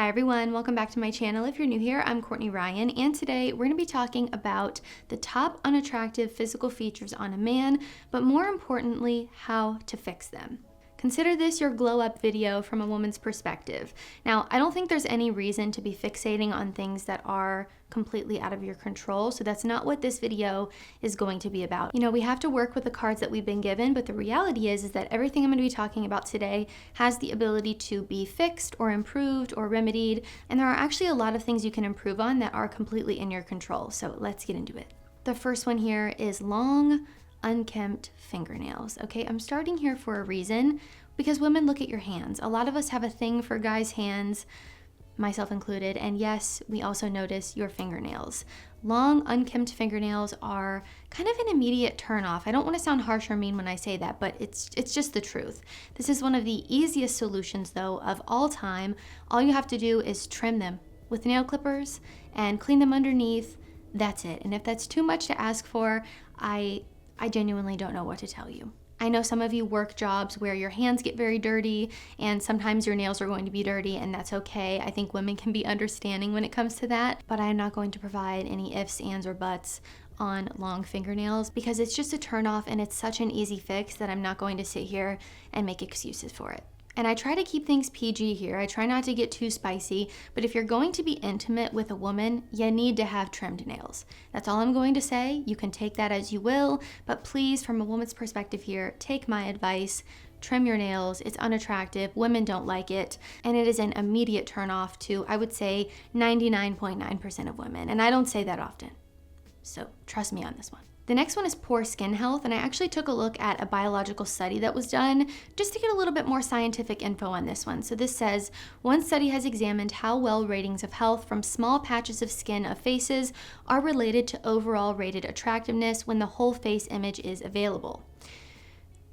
Hi everyone, welcome back to my channel. If you're new here, I'm Courtney Ryan, and today we're going to be talking about the top unattractive physical features on a man, but more importantly, how to fix them. Consider this your glow up video from a woman's perspective. Now, I don't think there's any reason to be fixating on things that are completely out of your control, so that's not what this video is going to be about. You know, we have to work with the cards that we've been given, but the reality is that everything I'm going to be talking about today has the ability to be fixed or improved or remedied, and there are actually a lot of things you can improve on that are completely in your control, so let's get into it. The first one here is long, unkempt fingernails. Okay, I'm starting here for a reason because women look at your hands. A lot of us have a thing for guys' hands, myself included, and yes, we also notice your fingernails. Long, unkempt fingernails are kind of an immediate turnoff. I don't want to sound harsh or mean when I say that, but it's just the truth. This is one of the easiest solutions, though, of all time. All you have to do is trim them with nail clippers and clean them underneath. That's it. And if that's too much to ask for, I genuinely don't know what to tell you. I know some of you work jobs where your hands get very dirty and sometimes your nails are going to be dirty, and that's okay. I think women can be understanding when it comes to that, but I'm not going to provide any ifs, ands, or buts on long fingernails because it's just a turnoff and it's such an easy fix that I'm not going to sit here and make excuses for it. And I try to keep things PG here. I try not to get too spicy, but if you're going to be intimate with a woman, you need to have trimmed nails. That's all I'm going to say. You can take that as you will, but please, from a woman's perspective here, take my advice. Trim your nails. It's unattractive. Women don't like it, and it is an immediate turnoff to, I would say, 99.9% of women, and I don't say that often. So trust me on this one. The next one is poor skin health, and I actually took a look at a biological study that was done just to get a little bit more scientific info on this one. So this says, one study has examined how well ratings of health from small patches of skin of faces are related to overall rated attractiveness when the whole face image is available.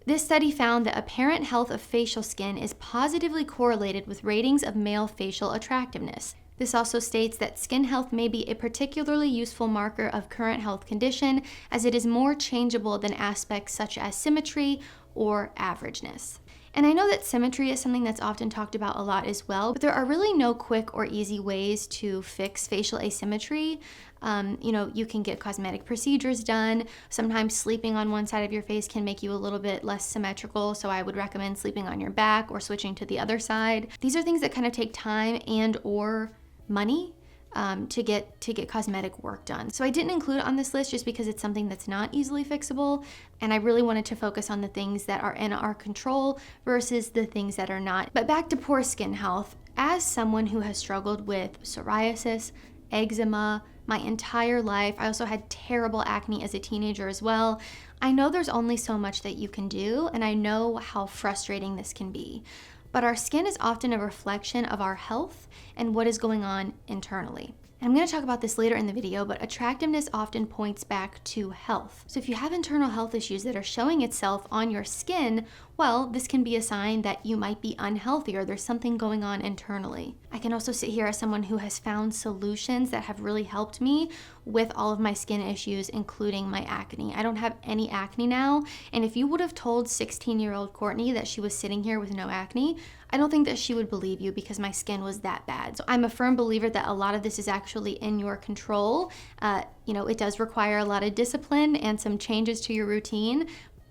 This study found that apparent health of facial skin is positively correlated with ratings of male facial attractiveness. This also states that skin health may be a particularly useful marker of current health condition, as it is more changeable than aspects such as symmetry or averageness. And I know that symmetry is something that's often talked about a lot as well, but there are really no quick or easy ways to fix facial asymmetry. You can get cosmetic procedures done. Sometimes sleeping on one side of your face can make you a little bit less symmetrical, so I would recommend sleeping on your back or switching to the other side. These are things that kind of take time and or money to get cosmetic work done. So I didn't include it on this list just because it's something that's not easily fixable, and I really wanted to focus on the things that are in our control versus the things that are not. But back to poor skin health. As someone who has struggled with psoriasis, eczema my entire life, I also had terrible acne as a teenager as well. I know there's only so much that you can do, and I know how frustrating this can be. But our skin is often a reflection of our health and what is going on internally. And I'm going to talk about this later in the video, but attractiveness often points back to health. So if you have internal health issues that are showing itself on your skin, well, this can be a sign that you might be unhealthy or there's something going on internally. I can also sit here as someone who has found solutions that have really helped me with all of my skin issues, including my acne. I don't have any acne now, and if you would have told 16-year-old Courtney that she was sitting here with no acne, I don't think that she would believe you because my skin was that bad. So I'm a firm believer that a lot of this is actually in your control. It does require a lot of discipline and some changes to your routine,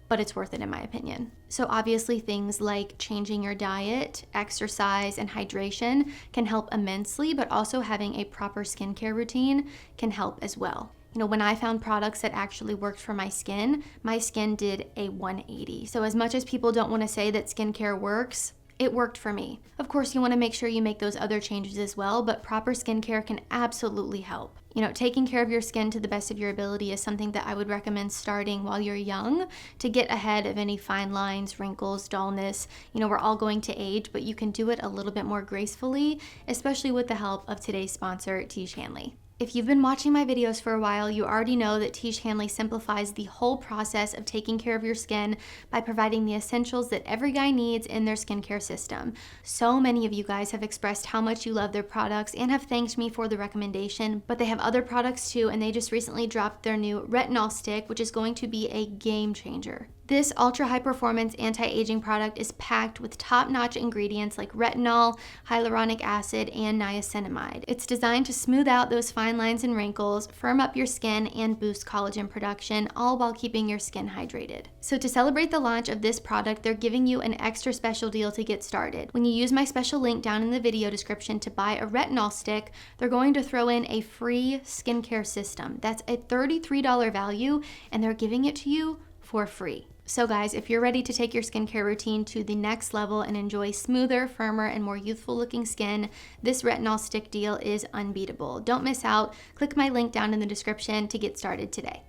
but it's worth it in my opinion. So obviously things like changing your diet, exercise, and hydration can help immensely, but also having a proper skincare routine can help as well. When I found products that actually worked for my skin did a 180. So as much as people don't want to say that skincare works, it worked for me. Of course, you want to make sure you make those other changes as well, but proper skincare can absolutely help. Taking care of your skin to the best of your ability is something that I would recommend starting while you're young to get ahead of any fine lines, wrinkles, dullness. We're all going to age, but you can do it a little bit more gracefully, especially with the help of today's sponsor, Tiege Hanley. If you've been watching my videos for a while, you already know that Tiege Hanley simplifies the whole process of taking care of your skin by providing the essentials that every guy needs in their skincare system. So many of you guys have expressed how much you love their products and have thanked me for the recommendation, but they have other products too, and they just recently dropped their new retinol stick, which is going to be a game changer. This ultra high performance anti-aging product is packed with top-notch ingredients like retinol, hyaluronic acid, and niacinamide. It's designed to smooth out those fine lines and wrinkles, firm up your skin, and boost collagen production, all while keeping your skin hydrated. So to celebrate the launch of this product, they're giving you an extra special deal to get started. When you use my special link down in the video description to buy a retinol stick, they're going to throw in a free skincare system. That's a $33 value, and they're giving it to you for free. So guys, if you're ready to take your skincare routine to the next level and enjoy smoother, firmer, and more youthful looking skin, this retinol stick deal is unbeatable. Don't miss out. Click my link down in the description to get started today.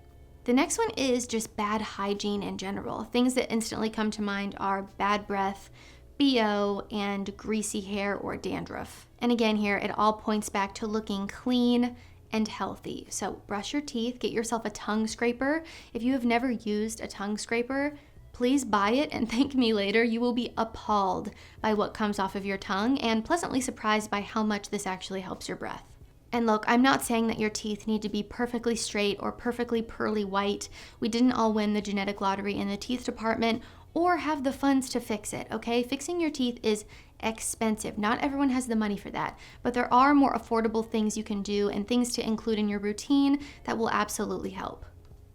The next one is just bad hygiene in general. Things that instantly come to mind are bad breath, BO, and greasy hair or dandruff. And again here, it all points back to looking clean and healthy. So brush your teeth, get yourself a tongue scraper. If you have never used a tongue scraper, please buy it and thank me later. You will be appalled by what comes off of your tongue and pleasantly surprised by how much this actually helps your breath. And look, I'm not saying that your teeth need to be perfectly straight or perfectly pearly white. We didn't all win the genetic lottery in the teeth department or have the funds to fix it, okay? Fixing your teeth is expensive. Not everyone has the money for that, but there are more affordable things you can do and things to include in your routine that will absolutely help.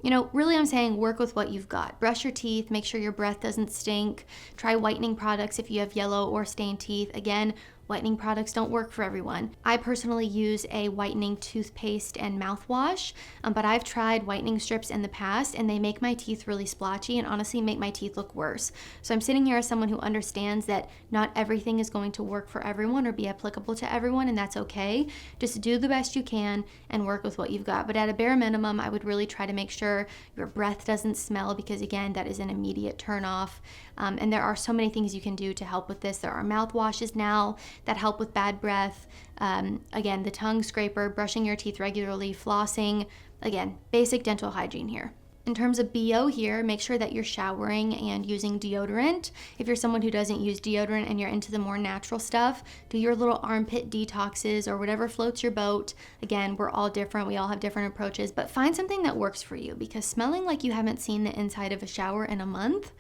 You know, really I'm saying work with what you've got. Brush your teeth, make sure your breath doesn't stink. Try whitening products if you have yellow or stained teeth. Again, whitening products don't work for everyone. I personally use a whitening toothpaste and mouthwash, but I've tried whitening strips in the past and they make my teeth really splotchy and honestly make my teeth look worse. So I'm sitting here as someone who understands that not everything is going to work for everyone or be applicable to everyone, and that's okay. Just do the best you can and work with what you've got. But at a bare minimum, I would really try to make sure your breath doesn't smell because again, that is an immediate turn off. And there are so many things you can do to help with this. There are mouthwashes now that help with bad breath. Again, the tongue scraper, brushing your teeth regularly, flossing. Again, basic dental hygiene here. In terms of BO here, make sure that you're showering and using deodorant. If you're someone who doesn't use deodorant and you're into the more natural stuff, do your little armpit detoxes or whatever floats your boat. Again, we're all different. We all have different approaches, but find something that works for you because smelling like you haven't seen the inside of a shower in a month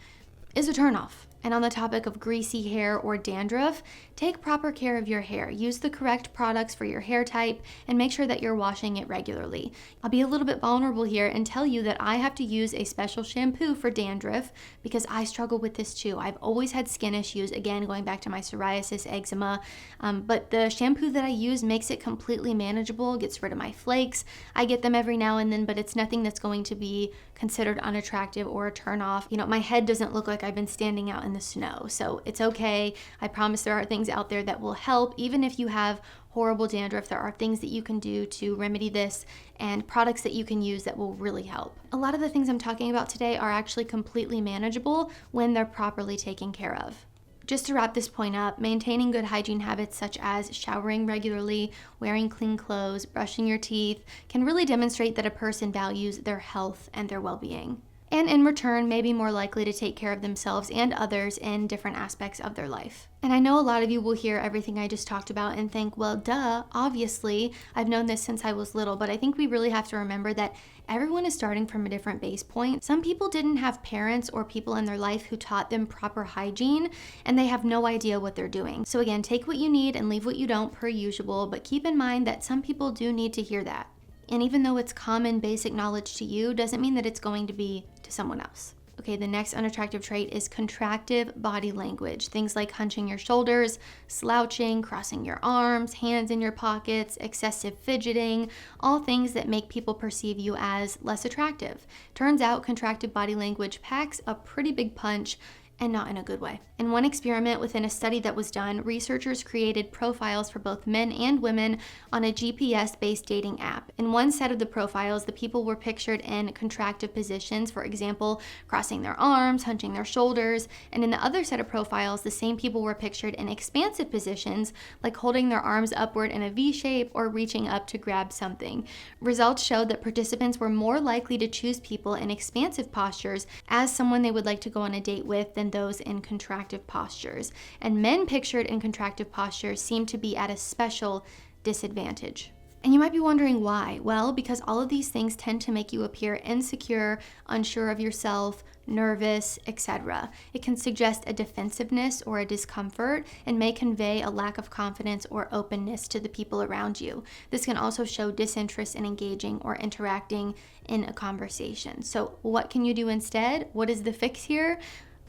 is a turnoff. And on the topic of greasy hair or dandruff, take proper care of your hair. Use the correct products for your hair type and make sure that you're washing it regularly. I'll be a little bit vulnerable here and tell you that I have to use a special shampoo for dandruff because I struggle with this too. I've always had skin issues, again, going back to my psoriasis, eczema, but the shampoo that I use makes it completely manageable, gets rid of my flakes. I get them every now and then, but it's nothing that's going to be considered unattractive or a turn off. You know, my head doesn't look like I've been standing out in the snow, so it's okay. I promise there are things out there that will help. Even if you have horrible dandruff, there are things that you can do to remedy this and products that you can use that will really help. A lot of the things I'm talking about today are actually completely manageable when they're properly taken care of. Just to wrap this point up, maintaining good hygiene habits such as showering regularly, wearing clean clothes, brushing your teeth can really demonstrate that a person values their health and their well-being. And in return, may be more likely to take care of themselves and others in different aspects of their life. And I know a lot of you will hear everything I just talked about and think, well, duh, obviously, I've known this since I was little, but I think we really have to remember that everyone is starting from a different base point. Some people didn't have parents or people in their life who taught them proper hygiene, and they have no idea what they're doing. So again, take what you need and leave what you don't per usual, but keep in mind that some people do need to hear that. And even though it's common basic knowledge to you, doesn't mean that it's going to be to someone else. Okay, the next unattractive trait is contractive body language. Things like hunching your shoulders, slouching, crossing your arms, hands in your pockets, excessive fidgeting, all things that make people perceive you as less attractive. Turns out contractive body language packs a pretty big punch, and not in a good way. In one experiment within a study that was done, researchers created profiles for both men and women on a GPS-based dating app. In one set of the profiles, the people were pictured in contractive positions, for example, crossing their arms, hunching their shoulders, and in the other set of profiles, the same people were pictured in expansive positions, like holding their arms upward in a V shape or reaching up to grab something. Results showed that participants were more likely to choose people in expansive postures as someone they would like to go on a date with than those in contractive postures. And men pictured in contractive postures seem to be at a special disadvantage. And you might be wondering why. Well, because all of these things tend to make you appear insecure, unsure of yourself, nervous, etc. It can suggest a defensiveness or a discomfort and may convey a lack of confidence or openness to the people around you. This can also show disinterest in engaging or interacting in a conversation. So what can you do instead? What is the fix here?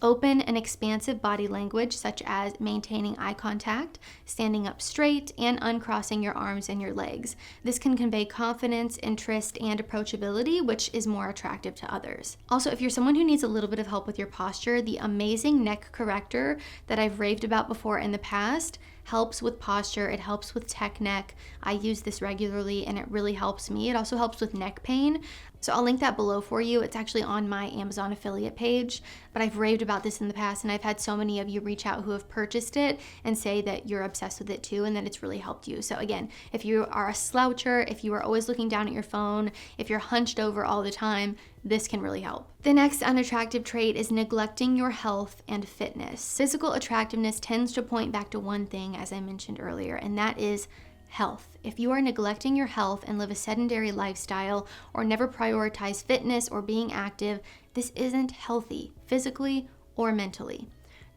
Open and expansive body language, such as maintaining eye contact, standing up straight, and uncrossing your arms and your legs. This can convey confidence, interest, and approachability, which is more attractive to others. Also, if you're someone who needs a little bit of help with your posture, the amazing neck corrector that I've raved about before in the past helps with posture. It helps with tech neck. I use this regularly and it really helps me. It also helps with neck pain. So I'll link that below for you. It's actually on my Amazon affiliate page, but I've raved about this in the past and I've had so many of you reach out who have purchased it and say that you're obsessed with it too and that it's really helped you. So again, if you are a sloucher, if you are always looking down at your phone, if you're hunched over all the time, this can really help. The next unattractive trait is neglecting your health and fitness. Physical attractiveness tends to point back to one thing, as I mentioned earlier, and that is health. If you are neglecting your health and live a sedentary lifestyle or never prioritize fitness or being active, this isn't healthy, physically or mentally.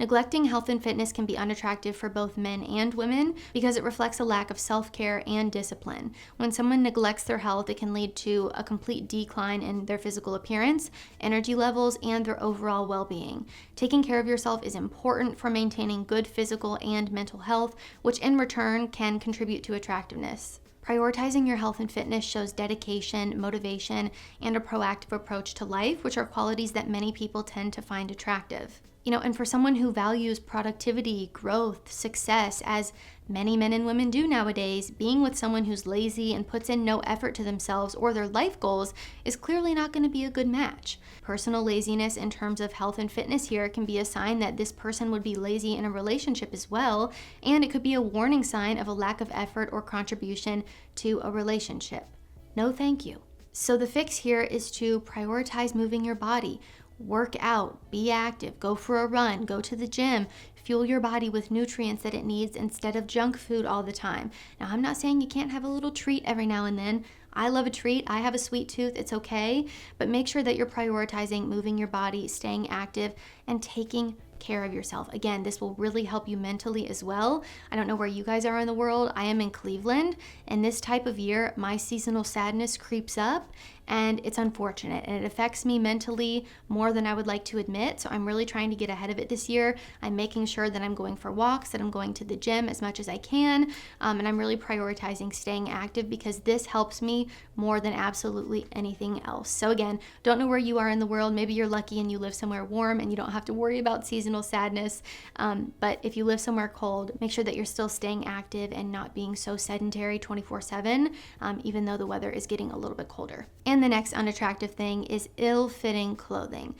Neglecting health and fitness can be unattractive for both men and women because it reflects a lack of self-care and discipline. When someone neglects their health, it can lead to a complete decline in their physical appearance, energy levels, and their overall well-being. Taking care of yourself is important for maintaining good physical and mental health, which in return can contribute to attractiveness. Prioritizing your health and fitness shows dedication, motivation, and a proactive approach to life, which are qualities that many people tend to find attractive. And for someone who values productivity, growth, success, as many men and women do nowadays, being with someone who's lazy and puts in no effort to themselves or their life goals is clearly not going to be a good match. Personal laziness in terms of health and fitness here can be a sign that this person would be lazy in a relationship as well, and it could be a warning sign of a lack of effort or contribution to a relationship. No, thank you. So the fix here is to prioritize moving your body. Work out, be active, go for a run, go to the gym, fuel your body with nutrients that it needs instead of junk food all the time. Now, I'm not saying you can't have a little treat every now and then. I love a treat. I have a sweet tooth. It's okay. But make sure that you're prioritizing moving your body, staying active, and taking care of yourself. Again, this will really help you mentally as well. I don't know where you guys are in the world. I am in Cleveland, and this type of year, my seasonal sadness creeps up, and it's unfortunate, and it affects me mentally more than I would like to admit. So I'm really trying to get ahead of it this year. I'm making sure that I'm going for walks, that I'm going to the gym as much as I can, and I'm really prioritizing staying active because this helps me more than absolutely anything else. So again, don't know where you are in the world. Maybe you're lucky and you live somewhere warm and you don't have to worry about seasonal sadness, but if you live somewhere cold, make sure that you're still staying active and not being so sedentary 24/7, even though the weather is getting a little bit colder. And the next unattractive thing is ill-fitting clothing.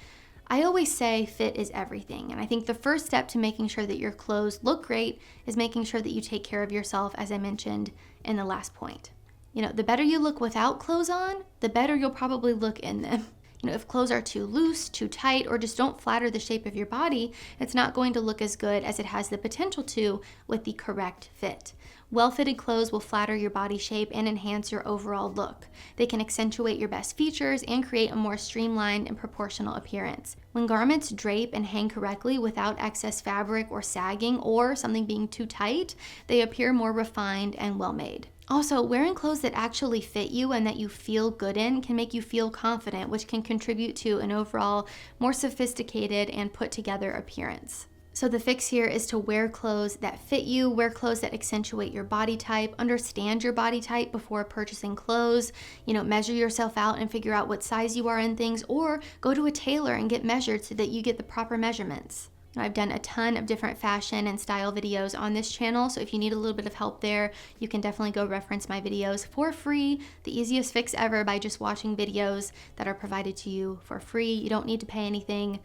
I always say fit is everything, and I think the first step to making sure that your clothes look great is making sure that you take care of yourself, as I mentioned in the last point. The better you look without clothes on, the better you'll probably look in them. If clothes are too loose, too tight, or just don't flatter the shape of your body, it's not going to look as good as it has the potential to with the correct fit. Well-fitted clothes will flatter your body shape and enhance your overall look. They can accentuate your best features and create a more streamlined and proportional appearance. When garments drape and hang correctly without excess fabric or sagging or something being too tight, they appear more refined and well-made. Also, wearing clothes that actually fit you and that you feel good in can make you feel confident, which can contribute to an overall more sophisticated and put together appearance. So the fix here is to wear clothes that fit you, wear clothes that accentuate your body type, understand your body type before purchasing clothes, measure yourself out and figure out what size you are in things, or go to a tailor and get measured so that you get the proper measurements. I've done a ton of different fashion and style videos on this channel, so if you need a little bit of help there, you can definitely go reference my videos for free. The easiest fix ever by just watching videos that are provided to you for free. You don't need to pay anything.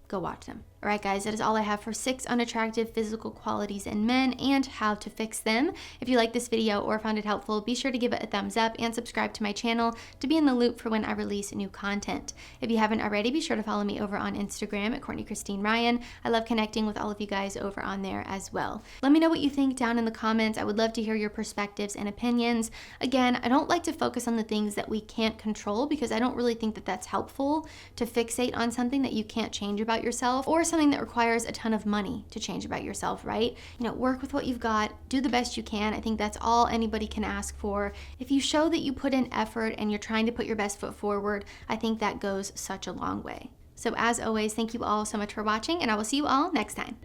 Go watch them. All right, guys, that is all I have for 6 unattractive physical qualities in men and how to fix them. If you like this video or found it helpful, be sure to give it a thumbs up and subscribe to my channel to be in the loop for when I release new content. If you haven't already, be sure to follow me over on Instagram at Courtney Christine Ryan. I love connecting with all of you guys over on there as well. Let me know what you think down in the comments. I would love to hear your perspectives and opinions. Again, I don't like to focus on the things that we can't control because I don't really think that that's helpful to fixate on something that you can't change about yourself or something that requires a ton of money to change about yourself, right? You know, work with what you've got, do the best you can. I think that's all anybody can ask for. If you show that you put in effort and you're trying to put your best foot forward, I think that goes such a long way. So as always, thank you all so much for watching, and I will see you all next time.